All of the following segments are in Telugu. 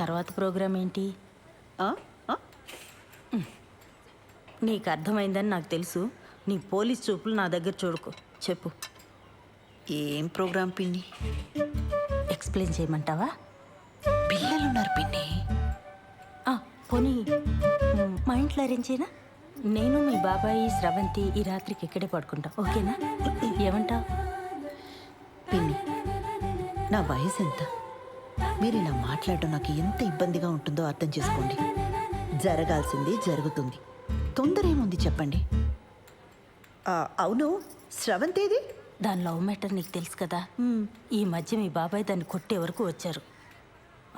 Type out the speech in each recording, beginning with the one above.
తర్వాత ప్రోగ్రాం ఏంటి? ఆ? ఆ? నీకు అర్థమైందని నాకు తెలుసు. నీ పోలీస్ చూపులు నా దగ్గర చూడకు. చెప్పు. ఏం ప్రోగ్రాం పిన్ని? ఎక్స్ప్లెయిన్ చేయమంటావా? పిల్లలున్నారు పిన్ని. పోనీ మా ఇంట్లో అరేంజ్ చేయనా? నేను మీ బాబాయి స్రవంతి ఈ రాత్రికి ఇక్కడే పడుకుంటాం, ఓకేనా? ఏమంటావు? పిన్ని, నా వయసు ఎంత? మీరు ఇలా మాట్లాడడం నాకు ఎంత ఇబ్బందిగా ఉంటుందో అర్థం చేసుకోండి. జరగాల్సింది జరుగుతుంది. తొందర ఏముంది చెప్పండి. అవును, స్రవంతేది? దాని లవ్ మ్యాటర్ నీకు తెలుసు కదా. ఈ మధ్య మీ బాబాయ్ దాన్ని కొట్టే వరకు వచ్చారు.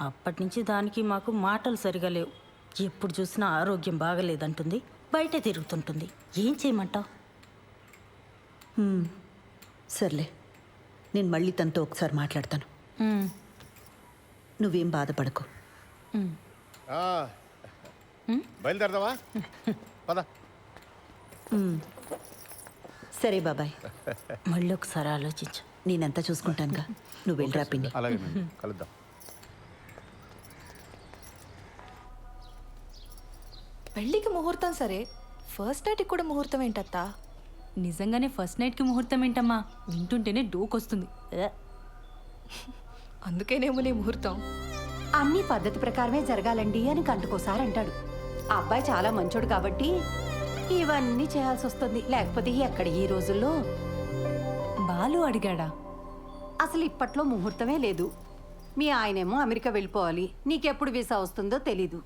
అప్పటి నుంచి దానికి మాకు మాటలు సరిగా లేవు. ఎప్పుడు చూసినా ఆరోగ్యం బాగలేదంటుంది, బయటే తిరుగుతుంటుంది. ఏం చేయమంటావు? సర్లే, నేను మళ్ళీ తనతో ఒకసారి మాట్లాడతాను. నువ్వేం బాధపడకు. బయలుదేరదావా? పద. సరే బాబాయ్, మళ్ళీ ఒకసారి ఆలోచించు. నేనంతా చూసుకుంటానుగా, నువ్వు వెళ్ళరా పిన్ని. అలాగే కలుద్దాం. పెళ్ళికి ముహూర్తం సరే, ఫస్ట్ నైట్కి కూడా ముహూర్తం ఏంటత్తా? నిజంగానే ఫస్ట్ నైట్కి ముహూర్తం ఏంటమ్మా? వింటుంటేనే డోకొస్తుంది. అందుకేనేమో నీ ముహూర్తం. అన్ని పద్ధతి ప్రకారమే జరగాలండి అని గంటకోసారి అంటాడు. ఆ అబ్బాయి చాలా మంచోడు కాబట్టి ఇవన్నీ చేయాల్సి వస్తుంది. లేకపోతే ఎక్కడ ఈ రోజుల్లో. బాలు అడిగాడా? అసలు ఇప్పట్లో ముహూర్తమే లేదు. మీ ఆయనేమో అమెరికా వెళ్ళిపోవాలి, నీకెప్పుడు వీసా వస్తుందో తెలీదు.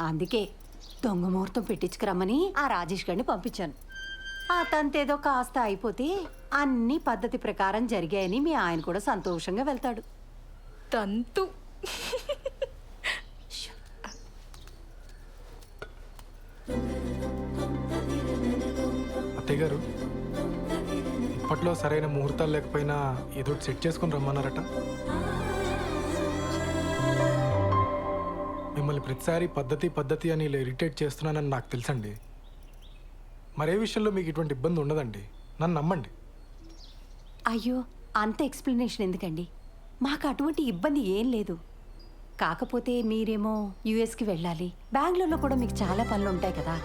అందుకే దొంగ ముహూర్తం పెట్టించుకురమ్మని ఆ రాజేష్ గారిని పంపించాను. ఆ తంతేదో కాస్త అయిపోతే అన్ని పద్ధతి ప్రకారం జరిగాయని మీ ఆయన కూడా సంతోషంగా వెళ్తాడు. తంతు. అత్తయ్య గారు, ఇప్పట్లో సరైన ముహూర్తాలు లేకపోయినా ఏదో సెట్ చేసుకుని రమ్మన్నారట. మిమ్మల్ని ప్రతిసారి పద్ధతి అని ఇలా ఇరిటేట్ చేస్తున్నానని నాకు తెలుసండి. మరే విషయంలో మీకు ఇటువంటి ఇబ్బంది ఉండదండి, నన్ను నమ్మండి. అయ్యో, అంత ఎక్స్ప్లెనేషన్ ఎందుకండి? మాకు అటువంటి ఇబ్బంది ఏం లేదు. కాకపోతే మీరేమో యుఎస్కి వెళ్ళాలి, బెంగళూరులో కూడా మీకు చాలా పనులు ఉంటాయి కదా.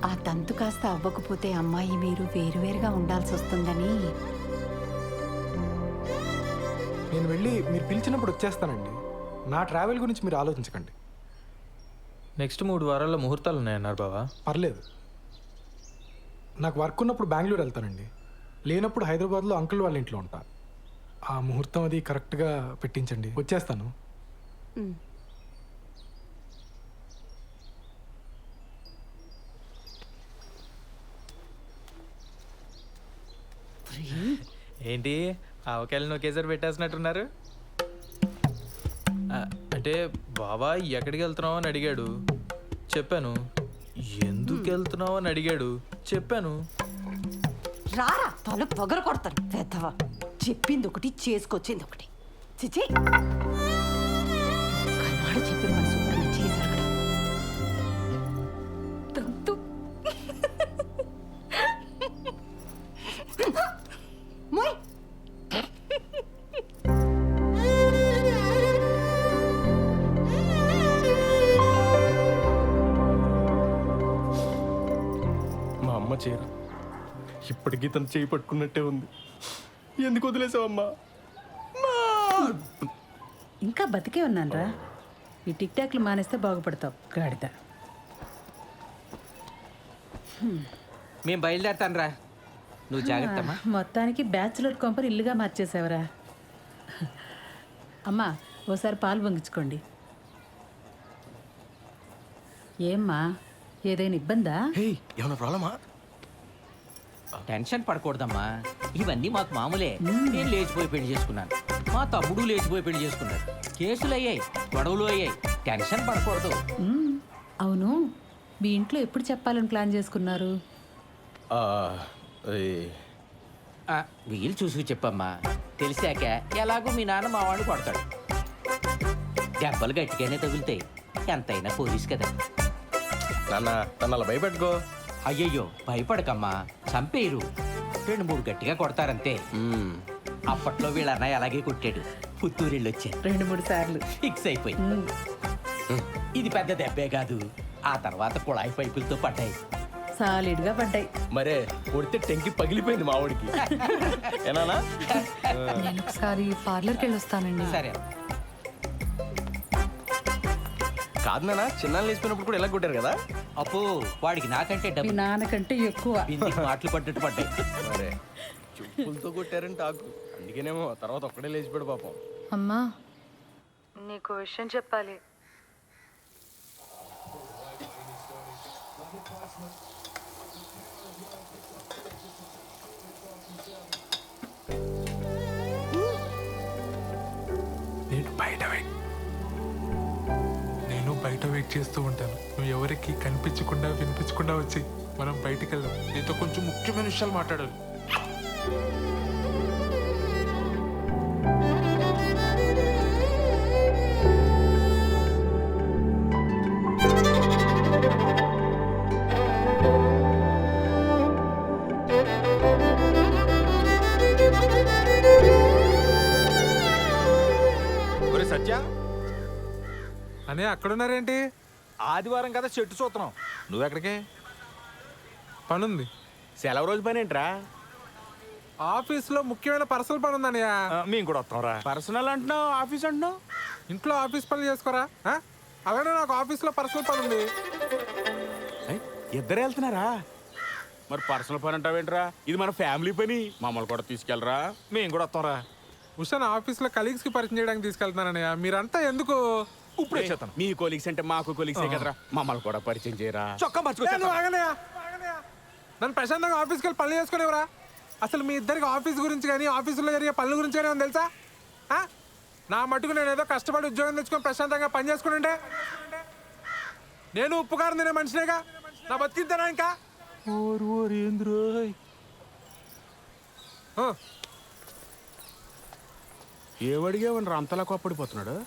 ఆ తంతు కాస్త అవ్వకపోతే అమ్మాయి మీరు వేరువేరుగా ఉండాల్సి వస్తుందని. నేను వెళ్ళి మీరు పిలిచినప్పుడు వచ్చేస్తానండి. నా ట్రావెల్ గురించి మీరు ఆలోచించకండి. నెక్స్ట్ 3 వారాల్లో ముహూర్తాలు ఉన్నాయన్నారు బావా. పర్లేదు, నాకు వర్క్ ఉన్నప్పుడు బెంగళూరు వెళ్తానండి, లేనప్పుడు హైదరాబాద్లో అంకుల్ వాళ్ళ ఇంట్లో ఉంటా. ఆ ముహూర్తం అది కరెక్ట్గా పెట్టించండి, వచ్చేస్తాను. ఏంటి ఆవకాయలను ఒకేసారి పెట్టేసినట్టున్నారు? అంటే బావా ఎక్కడికి వెళ్తున్నావు అని అడిగాడు, చెప్పాను. ఎందుకు వెళ్తున్నావు అని అడిగాడు, చెప్పాను. రారా తల పొగర కొడతాను పెద్దవా. చెప్పింది ఒకటి, చేసుకొచ్చింది ఒకటి. చిచి, కన్నాడు చెప్పిన మన శుభ్రంగా చేశారు కదా. తంతు. మోయ్. మా అమ్మ చీర ఇప్పటికీ తను చేయి పట్టుకున్నట్టే ఉంది. ఎందుకు వదిలేసావమ్మా? ఇంకా బతికే ఉన్నానరా. ఈ టిక్ టాక్లు మానేస్తే బాగుపడతావు గాడిద. మేము బయలుదేరతాను రా, నువ్వు జాగ్రత్త. మొత్తానికి బ్యాచులర్ కొంపని ఇల్లుగా మార్చేసావురా. అమ్మా, ఓసారి పాలు పొంగించుకోండి. ఏమ్మా, ఏదైనా ఇబ్బందా? ఏమన్నా ప్రాబ్లమా? టెన్షన్ పడకూడదమ్మా, ఇవన్నీ మాకు మామూలే. నేను లేచిపోయి పెళ్లి చేసుకున్నాను, మా తమ్ముడు లేచిపోయి పెళ్లి చేసుకున్నాడు. కేసులు అయ్యాయి, గొడవలు అయ్యాయి, టెన్షన్ పడకూడదు. అవును, మీ ఇంట్లో ఎప్పుడు చెప్పాలని ప్లాన్ చేసుకున్నారు? వీలు చూసుకు చెప్పమ్మా, తెలిసాక ఎలాగో మీ నాన్న మా వాడిని కొడతాడు. దెబ్బలు గట్టిగానే తగులుతాయి, ఎంతైనా పోలీస్ కదా. నాన్న నన్ను అలా భయపెట్టుకో. అయ్యయ్యో భయపడకమ్మా, చంపేయరు. 2-3 గట్టిగా కొడతారంతే. అప్పట్లో వీళ్ళ అన్నయ్య అలాగే కొట్టాడు. పుత్తూరు వెళ్ళొచ్చాను. 2-3 సార్లు. ఫిక్స్ అయిపోయి. ఇది పెద్ద దెబ్బే కాదు. ఆ తర్వాత కుళాయి పైపులతో పడ్డాయి. సాలిడ్గా పడ్డాయి. మరే కొడితే టెంకి పగిలిపోయింది మా వాడికి. ఏనానా? నేను ఒకసారి పార్లర్కి వెళ్ళి వస్తానండి. సరే. కాదు నాన్న, చిన్నాళ్ళు వేసుకున్నప్పుడు కూడా ఎలా కొట్టారు కదా? అప్పు వాడికి నాకంటే మీ డబ్బు నాన్నకంటే ఎక్కువ. బిందికి మాటలు పడ్డట్టు పడ్డాయి. మరే చెప్పులతో కొట్టారంటే ఆకు. అందుకేనేమో తర్వాత ఒక్కడే లేచిపోయాడు పాపం. అమ్మా నీకు విషయం చెప్పాలి. నేను బయట వెయిట్ చేస్తూ ఉంటాను. నువ్వు ఎవరికి కనిపించకుండా వినిపించకుండా వచ్చి మనం బయటికి వెళ్దాం. నీతో కొంచెం ముఖ్యమైన విషయాలు మాట్లాడాలి. ఒరే సత్య, అనే అక్కడున్నారేంటి? ఆదివారం కదా చెట్టు చూస్తున్నాం. నువ్వెక్కడికి? పనుంది. సెలవు రోజు పని ఏంట్రా? ఆఫీస్లో ముఖ్యమైన పర్సనల్ పని ఉందన్నయ్య. మేము కూడా వస్తాంరా. పర్సనల్ అంటున్నావు, ఆఫీస్ అంటున్నావు. ఇంట్లో ఆఫీస్ పనులు చేసుకోరా? అలానే నాకు ఆఫీస్లో పర్సనల్ పని ఉంది. ఇద్దరు వెళ్తున్నారా? మరి పర్సనల్ పని అంటావేంట్రా? ఇది మన ఫ్యామిలీ పని. మమ్మల్ని కూడా తీసుకెళ్ళరా, మేము కూడా వస్తాంరా. ఉషా ఆఫీస్లో కలీగ్స్కి పరిచయం చేయడానికి తీసుకెళ్తున్నానన్నయ్య. మీరంతా ఎందుకు? ఇప్పుడు వచ్చేస్తాను. మీ కొలీగ్స్ అంటే మాకు కొలీగ్సే కదరా, మమ్మల్ని కూడా పరిచయం చేయరా. చొక్కా నువ్వు ఆగనయ్యా, ఆగనయ్యా. నన్ను ప్రశాంతంగా ఆఫీస్కి వెళ్ళి పనులు చేసుకునేవరా? అసలు మీ ఇద్దరికి ఆఫీస్ గురించి కానీ ఆఫీసులో జరిగే పనుల గురించి కానీ తెలుసా? నా మటుకు నేను ఏదో కష్టపడి ఉద్యోగం తెచ్చుకొని ప్రశాంతంగా పని చేసుకుంటే నేను ఉప్పు కారం తినే మనిషినేగా. నా బతికిద్దానా ఇంకా? ఏమడిగావనరా అంతలా కోప్పడిపోతున్నాడు?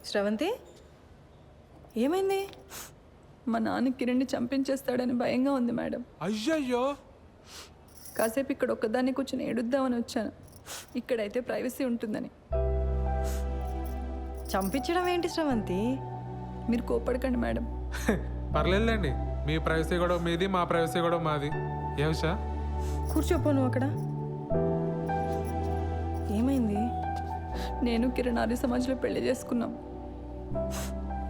శ్రవంతి ఏమైంది? మా నాన్న కిరణ్ని చంపించేస్తాడని భయంగా ఉంది మేడం. అయ్యయ్యో. కాసేపు ఇక్కడ ఒక్కదాన్ని కూర్చొని ఏడుద్దామని వచ్చాను. ఇక్కడైతే ప్రైవసీ ఉంటుందని. చంపించడం ఏంటి శ్రవంతి? మీరు కోపడకండి మేడం. పర్లేదులేండి, మీ ప్రైవసీ కూడా మీది, మా ప్రైవసీ కూడా మాది. ఏ ఉషా? కూర్చోపో నువ్వు అక్కడ. ఏమైంది? నేను కిరణ్ ఆర్య సమాజ్లో పెళ్లి చేసుకున్నాం.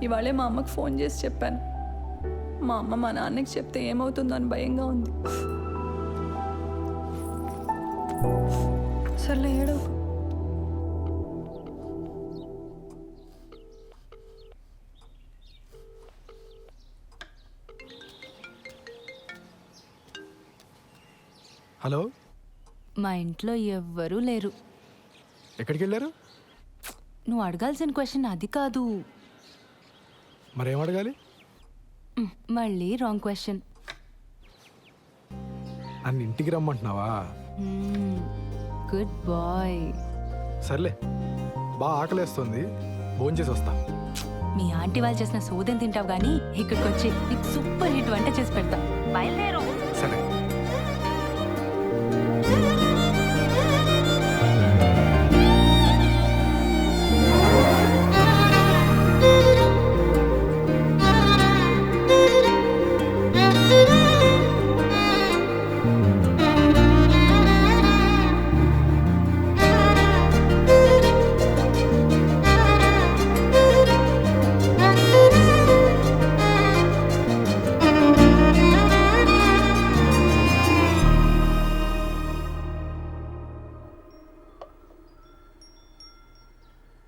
ఇవాళే మా అమ్మకు ఫోన్ చేసి చెప్పాను. మా అమ్మ మా నాన్నకి చెప్తే ఏమవుతుందో అని భయంగా ఉంది. సర్లే ఏడవ. హలో, మా ఇంట్లో ఎవ్వరూ లేరు. ఎక్కడికి వెళ్ళారు? నువ్వు అడగాల్సిన క్వశ్చన్ అది కాదు. మరేం అడగాలి? మళ్ళీ రాంగ్ క్వశ్చన్. నన్ను ఇంటికి రమ్మంటున్నావా? Good bye. సర్లే, బాగా ఆకలేస్తుంది, భోంచేసి వస్తా. మీ ఆంటీ వాళ్ళు చేసిన సోదం తింటావు కానీ ఇక్కడికి వచ్చి నీకు సూపర్ హిట్ వంట చేసి పెడతా. బయలుదేరు. సరే.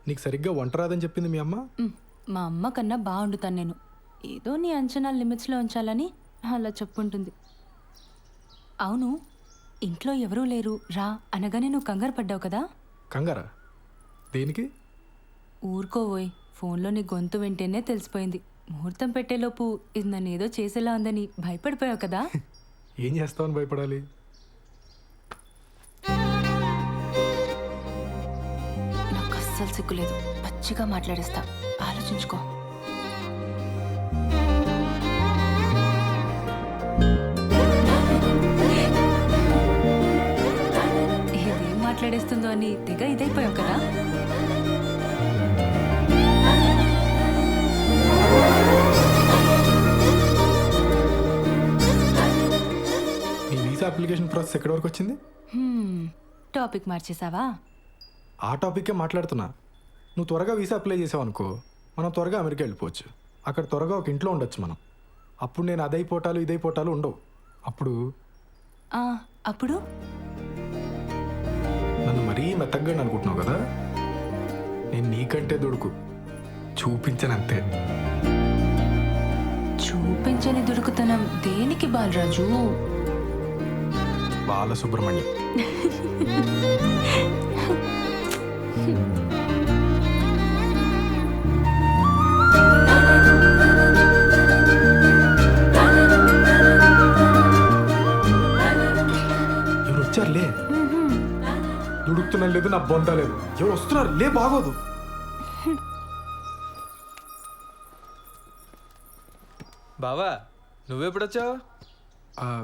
నీకు సరిగ్గా వంట రాదని చెప్పింది మీ అమ్మ? మా అమ్మ కన్నా బాగుండుతాను నేను. ఏదో నీ అంచనా లిమిట్స్లో ఉంచాలని అలా చెప్పుంటుంది. అవును, ఇంట్లో ఎవరూ లేరు రా అనగానే నువ్వు కంగారు పడ్డావు కదా? కంగారా? దేనికి? ఊరుకోవోయ్, ఫోన్లో నీ గొంతు వింటేనే తెలిసిపోయింది. ముహూర్తం పెట్టేలోపు ఇది నన్ను ఏదో చేసేలా ఉందని భయపడిపోయావు కదా. ఏం చేస్తావని భయపడాలి? నాకు అస్సలు సిగ్గులేదు. పచ్చిగా మాట్లాడేస్తా, ఆలోచించుకో. ఇదేం మాట్లాడేస్తుందో అని తెగ ఇదైపోయావు కదా. నీ వీసా అప్లికేషన్ ప్రాసెస్ ఎక్కడి వరకు వచ్చింది? టాపిక్ మార్చేసావా? ఆ టాపిక్కే మాట్లాడుతున్నా. నువ్వు త్వరగా వీసా అప్లై చేసావు అనుకో, మనం త్వరగా అమెరికా వెళ్ళిపోవచ్చు. అక్కడ త్వరగా ఒక ఇంట్లో ఉండొచ్చు మనం. అప్పుడు నేను అదైపోటాలు ఇదైపోటాలు ఉండవు. అప్పుడు అప్పుడు నన్ను మరీ మెత్తగా అనుకుంటున్నావు కదా. నేను నీకంటే దొడుకు చూపించనంతే. చూపించని దుడుకుతనం దేనికి బాలరాజు? బాలసుబ్రహ్మణ్యం. ఎవరు వచ్చారులే. దుడుకుతున్నా లేదు, నా బొంద లేదు. ఎవరు వస్తున్నారు లే, బాగోదు. బావా నువ్వెప్పుడొచ్చావు?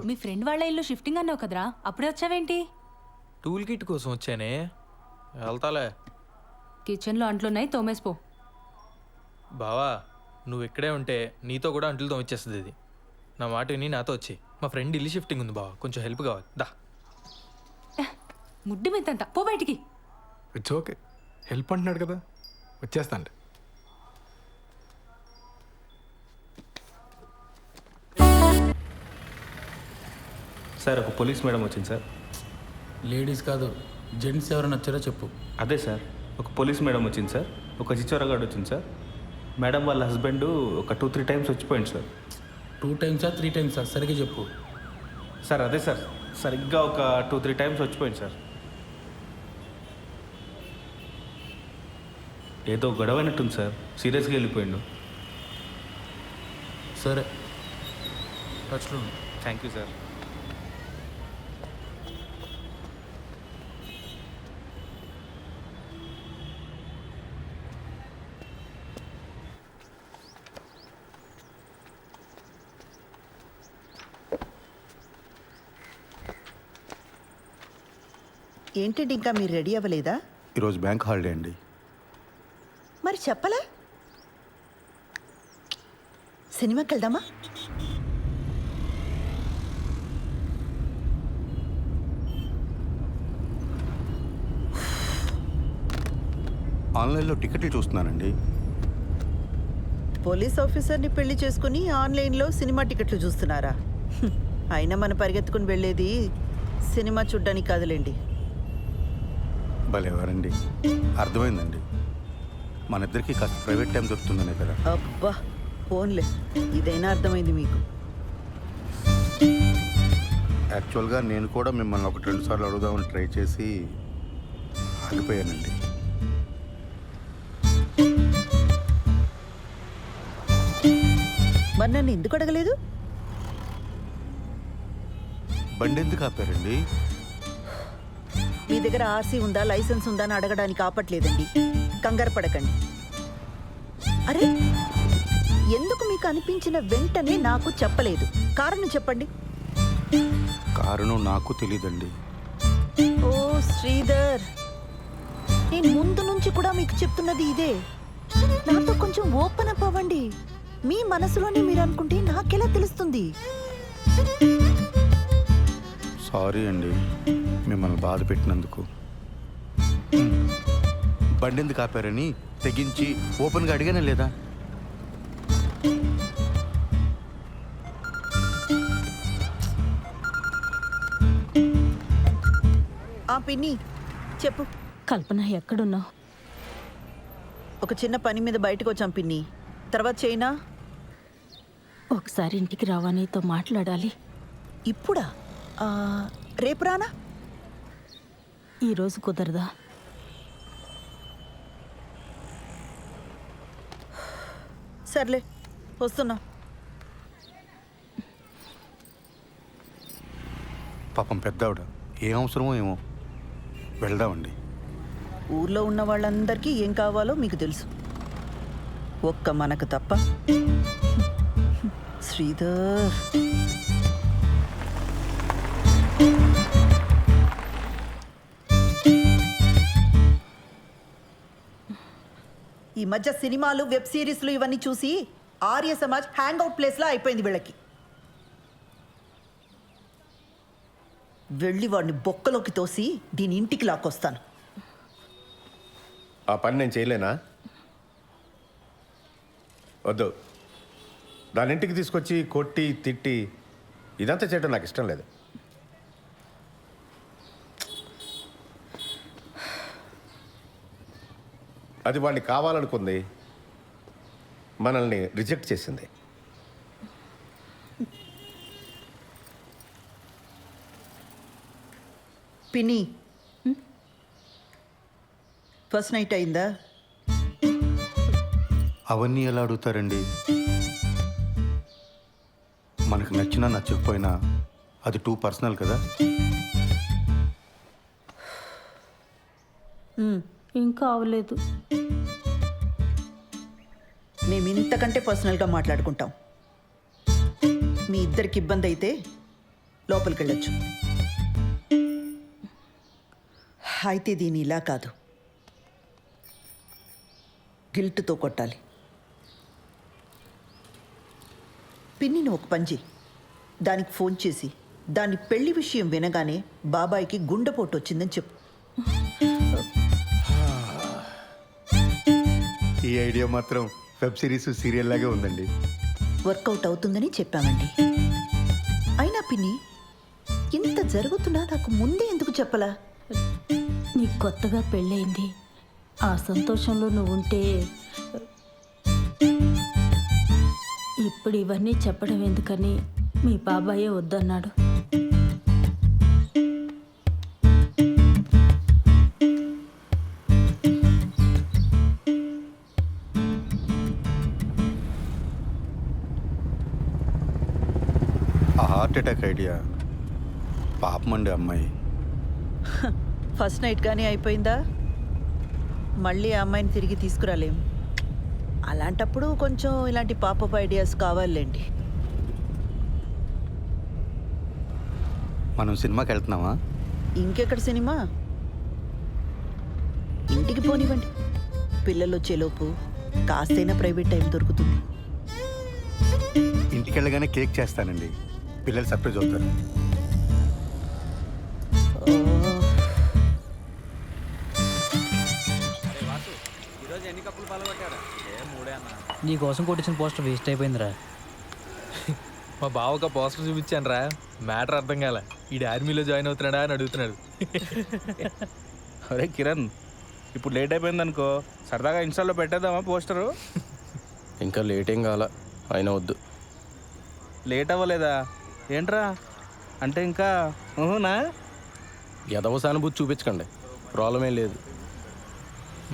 మీ ఫ్రెండ్ వాళ్ళ ఇల్లు షిఫ్టింగ్ అన్నావు కదరా, అప్పుడే వచ్చావేంటి? టూల్ కిట్ కోసం వచ్చానే. వెళ్తాలే. కిచెన్లో అంట్లున్నాయి, తోమేసిపో. బావా నువ్వు ఇక్కడే ఉంటే నీతో కూడా అంట్లు తోమిచ్చేస్తుంది ఇది. నా మాట విని నాతో వచ్చి. మా ఫ్రెండ్ ఇల్లు షిఫ్టింగ్ ఉంది బావా, కొంచెం హెల్ప్ కావాలి. దా. ముడ్డి మెత్తంట, పో బయటికి. ఇట్స్ ఓకే, హెల్ప్ అంటున్నాడు కదా, వచ్చేస్తాను. సార్ ఒక పోలీస్ మేడం వచ్చింది సార్. లేడీస్ కాదు, జెంట్స్ ఎవరైనా వచ్చారో చెప్పు. అదే సార్, ఒక పోలీస్ మేడం వచ్చింది సార్. ఒక చిచ్చోరగాడు వచ్చింది సార్. మేడం వాళ్ళ హస్బెండ్ ఒక 2-3 టైమ్స్ వచ్చిపోయింది సార్. 2 టైమ్సా 3 టైమ్సా సరిగ్గా చెప్పు. సార్ అదే సార్, సరిగ్గా ఒక 2-3 టైమ్స్ వచ్చిపోయింది సార్. ఏదో గొడవ అయినట్టుంది సార్, సీరియస్గా వెళ్ళిపోయిండు. సరే, టచ్లో. Thank you sir. ఏంటండి ఇంకా మీరు రెడీ అవ్వలేదా? ఈరోజు బ్యాంక్ హాలిడే అండి. మరి చెప్పలే. సినిమాకి వెళ్దామా? ఆన్లైన్లో టికెట్లు చూస్తున్నానండి. పోలీస్ ఆఫీసర్ని పెళ్లి చేసుకుని ఆన్లైన్లో సినిమా టికెట్లు చూస్తున్నారా? అయినా మనం పరిగెత్తుకుని వెళ్ళేది సినిమా చూడ్డానికి కాదులేండి. భలేవారండి, అర్థమైందండి. మన ఇద్దరికి కాస్త ప్రైవేట్ టైం దొరుకుతుందనే కదా. అబ్బా ఫోన్లే, ఇదైనా అర్థమైంది మీకు. యాక్చువల్గా నేను కూడా మిమ్మల్ని 1-2 సార్లు అడుగుదామని ట్రై చేసి ఆగిపోయానండి. మరి నన్ను ఎందుకు అడగలేదు? బండి ఎందుకు ఆపారండి? మీ దగ్గర ఆర్సీ ఉందా, లైసెన్స్ ఉందా అని అడగడానికి ఆపట్లేదండి. కంగారు పడకండి. అరే, ఎందుకు మీకు అనిపించిన వెంటనే నాకు చెప్పలేదు? కారణం చెప్పండి. కారణం నాకు తెలీదండి. ఓ శ్రీధర్, నేను ముందు నుంచి కూడా మీకు చెప్తున్నది ఇదే. నాతో కొంచెం ఓపెన్ అప్ అవ్వండి. మీ మనసులోనే మీరు అనుకుంటే నాకెలా తెలుస్తుంది? సారీ అండి మిమ్మల్ని బాధ పెట్టినందుకు. బండి ఎందుకు ఆపారని తెగించి ఓపెన్గా అడిగానే లేదా? పిన్ని చెప్పు. కల్పన ఎక్కడున్నావు? ఒక చిన్న పని మీద బయటకు వచ్చాం పిన్ని, తర్వాత చేయనా? ఒకసారి ఇంటికి రావా, నీతో మాట్లాడాలి. ఇప్పుడా? రేపు రానా? ఈరోజు కుదరదా? సర్లే వస్తున్నా. పాపం పెద్దవిడ ఏం అవసరమో ఏమో. వెళ్దామండి. ఊర్లో ఉన్న వాళ్ళందరికీ ఏం కావాలో మీకు తెలుసు, ఒక్క మనకు తప్ప. శ్రీధర్, ఈ మధ్య సినిమాలు, వెబ్ సిరీస్లు ఇవన్నీ చూసి ఆర్య సమాజ్ హ్యాంగ్ అవుట్ ప్లేస్లా అయిపోయింది వీళ్ళకి. వెళ్ళి వాడిని బొక్కలోకి తోసి దీని ఇంటికి లాక్కొస్తాను. ఆ పని నేను చేయలేనా? వద్దు. దాని ఇంటికి తీసుకొచ్చి కొట్టి తిట్టి ఇదంతా చేయడం నాకు ఇష్టం లేదు. అది వాడిని కావాలనుకుంది, మనల్ని రిజెక్ట్ చేసింది. పిన్ని, ఫస్ట్ నైట్ అయిందా? అవన్నీ ఎలా అడుగుతారండి? మనకు నచ్చినా నచ్చకపోయినా అది టూ పర్సనల్ కదా. ఇంకా అవలేదు. మేము ఇంతకంటే పర్సనల్గా మాట్లాడుకుంటాం. మీ ఇద్దరికి ఇబ్బంది అయితే లోపలికి వెళ్ళొచ్చు. అయితే దీని ఇలా కాదు, గిల్ట్తో కొట్టాలి. పిన్నిని ఒక పని చెయ్యి, దానికి ఫోన్ చేసి దాని పెళ్లి విషయం వినగానే బాబాయికి గుండెపోటు వచ్చిందని చెప్పు. ఈ ఐడియా మాత్రం వెబ్ సిరీస్, సీరియల్ లాగే ఉందండి. వర్కౌట్ అవుతుందని చెప్పామండి. అయినా పిన్ని, ఇంత జరుగుతున్నా నాకు ముందే ఎందుకు చెప్పలా? నీకు కొత్తగా పెళ్ళయింది, ఆ సంతోషంలో నువ్వు ఉంటే ఇప్పుడు ఇవన్నీ చెప్పడం ఎందుకని మీ బాబాయే వద్దన్నాడు. ఆ హార్ట్ అటాక్ ఐడియా పాపమండి అమ్మాయి. ఫస్ట్ నైట్ కానీ అయిపోయిందా? మళ్ళీ ఆ అమ్మాయిని తిరిగి తీసుకురాలేం. అలాంటప్పుడు కొంచెం ఇలాంటి పాపప్ ఐడియాస్ కావాలండి. మనం సినిమాకి వెళ్తున్నామా? ఇంకెక్కడ సినిమా? ఇంటికి పోనివ్వండి. పిల్లలు వచ్చేలోపు కాస్తైనా ప్రైవేట్ టైం దొరుకుతుంది. ఇంటికి వెళ్ళగానే కేక్ చేస్తానండి, పిల్లలు సర్ప్రైజ్ అవుతారు. నీ కోసం కొట్టించిన పోస్టర్ వేస్ట్ అయిపోయిందిరా. మా బావక పోస్టర్ చూపించాను రా, మ్యాటర్ అర్థం కాల. ఈడు ఆర్మీలో జాయిన్ అవుతున్నాడా అని అడుగుతున్నాడు. అరే కిరణ్, ఇప్పుడు లేట్ అయిపోయింది అనుకో, సరదాగా ఇన్స్టాల్లో పెట్టేద్దామా పోస్టరు? ఇంకా లేట్ ఏం కావాలా, అయినా వద్దు. లేట్ అవ్వలేదా ఏంట్రా? అంటే ఇంకా ఊహునా? ఎదవ సానుభూతి చూపించకండి, ప్రాబ్లం ఏం లేదు.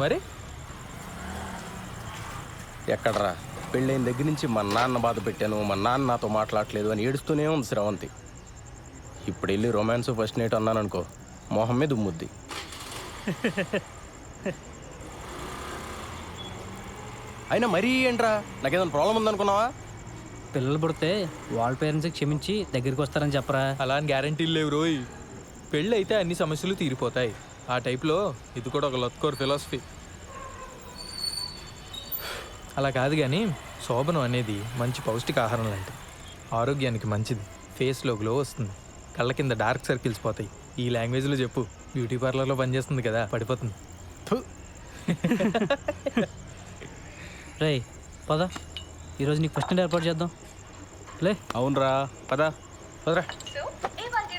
మరి ఎక్కడరా, పెళ్ళైన దగ్గర నుంచి మా నాన్న బాధ పెట్టాను, మా నాన్న నాతో మాట్లాడలేదు అని ఏడుస్తూనే ఉంది శ్రవంతి. ఇప్పుడు వెళ్ళి రొమాన్స్ ఫస్ట్ నైట్ అన్నాను అనుకో, మొహం మీద ఉమ్ముద్ది. అయినా మరీ ఏంట్రా, నాకేదైనా ప్రాబ్లం ఉందనుకున్నావా? పిల్లలు పుడితే వాళ్ళ పేరెంట్స్కి క్షమించి దగ్గరికి వస్తారని చెప్పరా? అలా అని గ్యారంటీలు లేవు రోయ్. పెళ్ళి అయితే అన్ని సమస్యలు తీరిపోతాయి. ఆ టైప్లో ఇది కూడా ఒక లత్కోర్ ఫిలాసఫీ. అలా కాదు కానీ శోభనం అనేది మంచి పౌష్టికాహారం లాంటిది, ఆరోగ్యానికి మంచిది. ఫేస్లో గ్లో వస్తుంది, కళ్ళ కింద డార్క్ సర్కిల్స్ పోతాయి. ఈ లాంగ్వేజ్లో చెప్పు, బ్యూటీ పార్లర్లో పనిచేస్తుంది కదా, పడిపోతుంది. రే పద, ఈరోజు నీకు ఫస్ట్ నైట్ ఏర్పాటు చేద్దాం. లే. అవునరా, పద పదరా.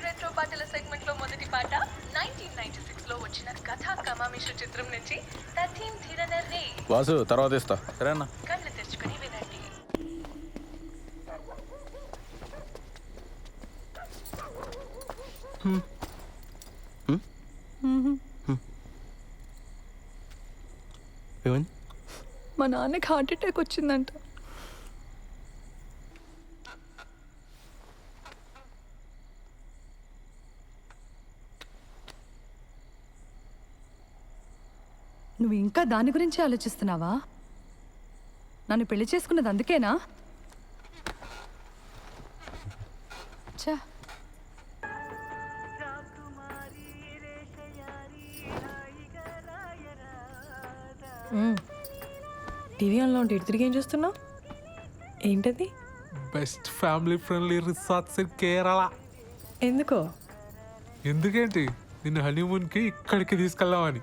రెట్రో పాటల సెగ్మెంట్ లో మొదటి పాట 1996 లో వచ్చిన కథా కమామిషు చిత్రం నుంచి తథీం ధిరనర్రే. వాసు తర్వాత ఇస్తా. సరేనా? కళ్ళు తెరుచుకొని వినండి. ఏమైంది? మా నాన్నకి హార్ట్ అటాక్ వచ్చిందంట. నువ్వు ఇంకా దాని గురించి ఆలోచిస్తున్నావా? నన్ను పెళ్లి చేసుకున్నది అందుకేనా? చా టీవీ ఆన్లో ఉంటే ఇటు తిరిగి ఏం చూస్తున్నావు? ఏంటది? Best family friendly resorts in Kerala. ఎందుకో? ఎందుకేంటి, నిన్ను హనీమూన్కి ఇక్కడికి తీసుకెళ్దామని.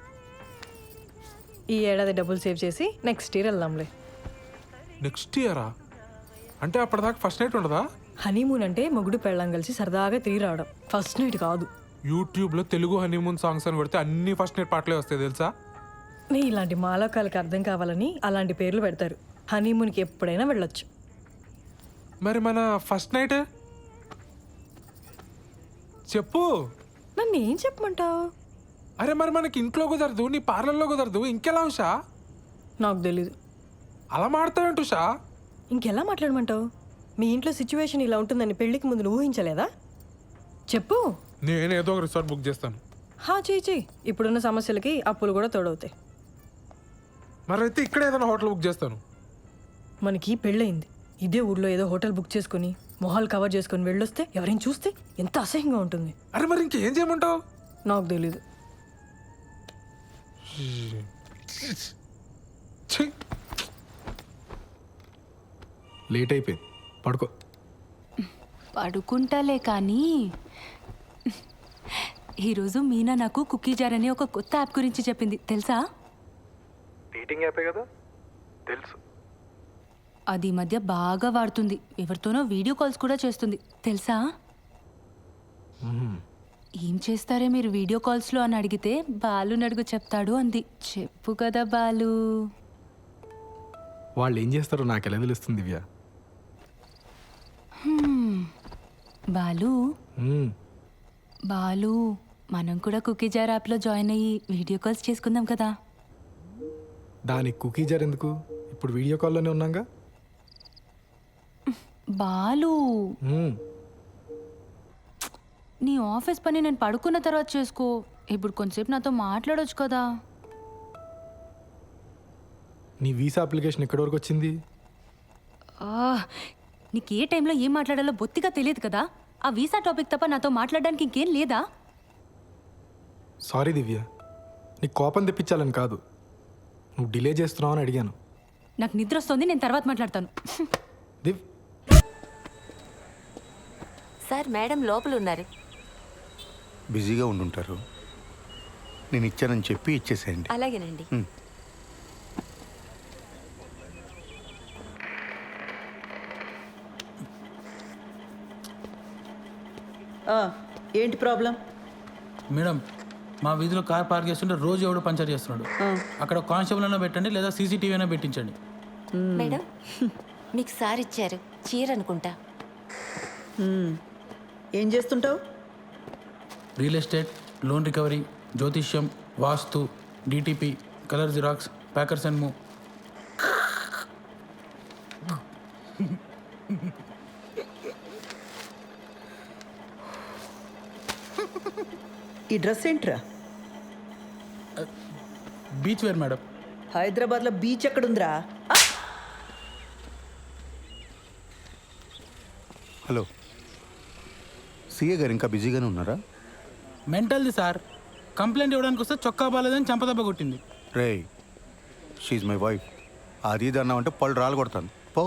ఈ ఏడాది డబ్బులు సేవ్ చేసి నెక్స్ట్ ఇయర్ వెళ్దాంలే. నెక్స్ట్ ఇయరా? అంటే అప్పటిదాకా ఫస్ట్ నైట్ ఉండదా? హనీమూన్ అంటే మొగుడు పెళ్ళం కలిసి సరదాగా తిరిగి రావడం, ఫస్ట్ నైట్ కాదు. యూట్యూబ్లో తెలుగు హనీమూన్ సాంగ్స్ అని కొడితే అన్ని ఫస్ట్ నైట్ పాటలే వస్తాయి తెలుసా? నీ ఇలాంటి మాలోకాలకి అర్థం కావాలని అలాంటి పేర్లు పెడతారు. హనీమూన్కి ఎప్పుడైనా వెళ్ళొచ్చు. మరి మన ఫస్ట్ నైట్ చెప్పు. నన్ను ఏం చెప్పమంటావు? అరే మరి మనకి ఇంట్లో కుదరదు, నీ పార్లర్లో కుదరదు, ఇంకెలా ఉషా? నాకు తెలీదు. అలా మాడతావేంటి ఉషా? ఇంకెలా మాట్లాడమంటావు? మీ ఇంట్లో సిచ్యువేషన్ ఇలా ఉంటుందని పెళ్లికి ముందు నువ్వు ఊహించలేదా? చెప్పు. నేనేదో ఒక రిసార్ట్ బుక్ చేస్తాను. చెయ్యి. ఇప్పుడున్న సమస్యలకి అప్పులు కూడా తోడవుతాయి. మరి అయితే ఇక్కడ ఏదైనా హోటల్ బుక్ చేస్తాను. మనకి పెళ్ళయింది, ఇదే ఊర్లో ఏదో హోటల్ బుక్ చేసుకుని మొహాలు కవర్ చేసుకుని వెళ్ళొస్తే ఎవరైనా చూస్తే ఎంత అసహ్యంగా ఉంటుంది. అరే మరి ఇంకేం చేయమంటావు? నాకు తెలీదు. లేట్ అయిపోయింది, పడుకో. పడుకుంటాలే కానీ ఈరోజు మీనా నాకు కుకీ జార్ అనే ఒక కొత్త యాప్ గురించి చెప్పింది, తెలుసా? డేటింగ్ యాపే కదా, తెలుసు. అది ఈ మధ్య బాగా వాడుతుంది. ఎవరితోనో వీడియో కాల్స్ కూడా చేస్తుంది, తెలుసా? ఏం చేస్తారే మీరు వీడియో కాల్స్లో అని అడిగితే బాలు నడుగు చెప్తాడు అంది. చెప్పు కదా బాలు. వాళ్ళు ఏం చేస్తారో నాకు ఎలా తెలుస్తుంది దివ్య? బాలు బాలు మనం కూడా కుకీ జార్ యాప్లో జాయిన్ అయ్యి వీడియో కాల్స్ చేసుకుందాం కదా. దానికి కుకీ జార్ ఎందుకు? ఇప్పుడు వీడియో కాల్లోనే ఉన్నాగా. బాలు నీ ఆఫీస్ పని నేను పడుకున్న తర్వాత చేసుకో. ఇప్పుడు కొంచెంసేపు నాతో మాట్లాడొచ్చు కదా. నీ వీసా అప్లికేషన్ ఎక్కడి వరకు వచ్చింది? నీకు ఏ టైంలో ఏం మాట్లాడాలో బొత్తిగా తెలియదు కదా. ఆ వీసా టాపిక్ తప్ప నాతో మాట్లాడడానికి ఇంకేం లేదా? సారీ దివ్య, నీకు కోపం తెప్పించాలని కాదు, నువ్వు డిలే చేస్తున్నావు అని అడిగాను. నాకు నిద్ర వస్తుంది, నేను తర్వాత మాట్లాడతాను. దివ్ సార్, మేడం లోపల ఉన్నారు. బిజీగా ఉండుంటారు, నేను ఇచ్చానని చెప్పి ఇచ్చేసేయండి. అలాగేనండి. ఏంటి ప్రాబ్లం? మేడం, మా వీధిలో కార్ పార్క్ చేస్తుంటే రోజు ఎవడో పంచర్ చేస్తున్నాడు. అక్కడ కానిస్టేబుల్ అయినా పెట్టండి, లేదా సీసీటీవీ అయినా పెట్టించండి. మేడం, మీకు సార్ ఇచ్చారు చీర అనుకుంటా. ఏం చేస్తుంటావు? రియల్ ఎస్టేట్, లోన్ రికవరీ, జ్యోతిష్యం, వాస్తు, DTP, colour xerox, packers and move. ఈ డ్రెస్ ఏంట్రా? Beach wear madam. హైదరాబాద్లో బీచ్ ఎక్కడుందిరా? హలో, సిఏ గారు ఇంకా బిజీగానే ఉన్నారా? మెంటల్ది సార్, కంప్లైంట్ ఇవ్వడానికి వస్తే చొక్కా బాలేదని చంపదెబ్బ కొట్టింది. రే, షీఈ్ మై వైఫ్. అది ఇది అన్నామంటే పళ్ళు రాలు కొడతాను. పో.